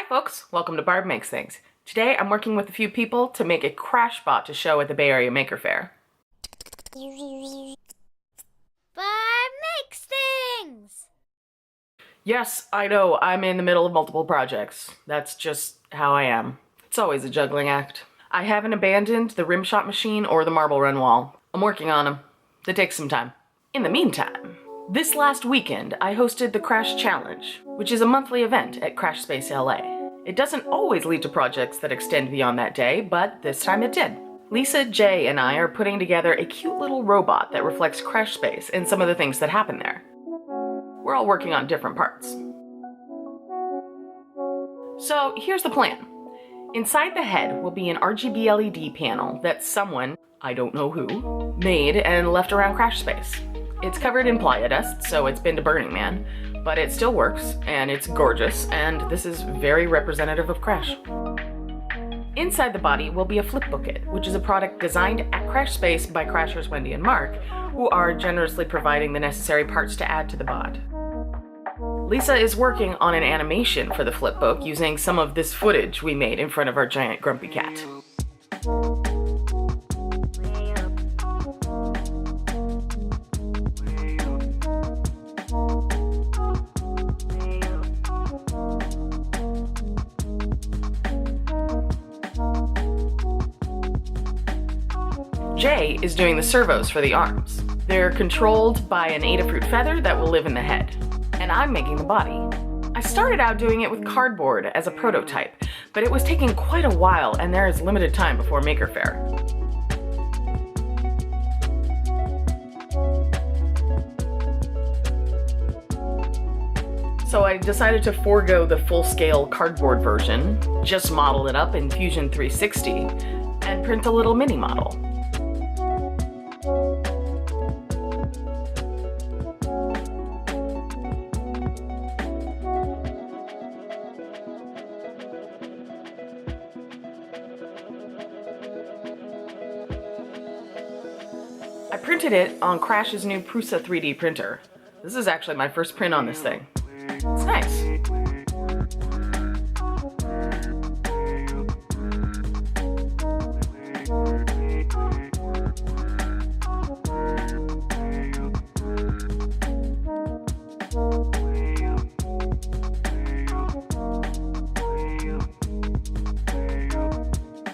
folks, welcome to Barb Makes Things. Today I'm working with a few people to make a CrashBot to show at the Bay Area Maker Faire. Barb Makes Things! Yes, I know, I'm in the middle of multiple projects. That's just how I am. It's always a juggling act. I haven't abandoned the rim shot machine or the marble run wall. I'm working on them. That takes some time. In the meantime, this last weekend I hosted the Crash Challenge, which is a monthly event at Crashspace LA. It doesn't always lead to projects that extend beyond that day, but this time it did. Lisa, Jay, and I are putting together a cute little robot that reflects Crashspace and some of the things that happen there. We're all working on different parts. So here's the plan. Inside the head will be an RGB LED panel that someone, I don't know who, made and left around Crashspace. It's covered in playa dust, so it's been to Burning Man, but it still works, and it's gorgeous, and this is very representative of Crash. Inside the body will be a flip bucket, which is a product designed at Crashspace by Crashers Wendy and Mark, who are generously providing the necessary parts to add to the bod. Lisa is working on an animation for the flip book using some of this footage we made in front of our giant grumpy cat. Jay is doing the servos for the arms. They're controlled by an Adafruit feather that will live in the head. And I'm making the body. I started out doing it with cardboard as a prototype, but it was taking quite a while and there is limited time before Maker Faire. So I decided to forego the full-scale cardboard version, just model it up in Fusion 360, and print a little mini model. I printed it on Crash's new Prusa 3D printer. This is actually my first print on this thing. It's nice.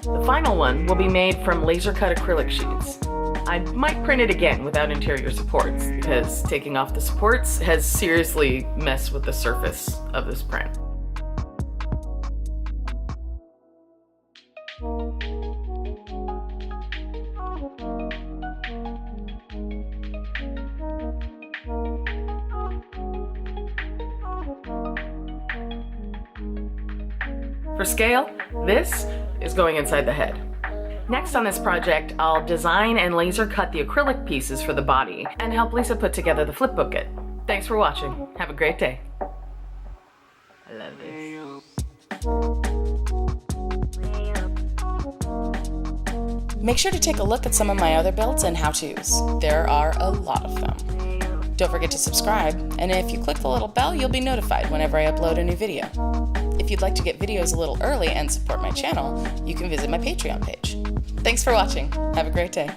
The final one will be made from laser-cut acrylic sheets. I might print it again without interior supports, because taking off the supports has seriously messed with the surface of this print. For scale, this is going inside the head. Next on this project, I'll design and laser cut the acrylic pieces for the body and help Lisa put together the flip bucket. Thanks for watching. Have a great day. I love this. Make sure to take a look at some of my other builds and how-tos. There are a lot of them. Don't forget to subscribe, and if you click the little bell, you'll be notified whenever I upload a new video. If you'd like to get videos a little early and support my channel, you can visit my Patreon page. Thanks for watching. Have a great day.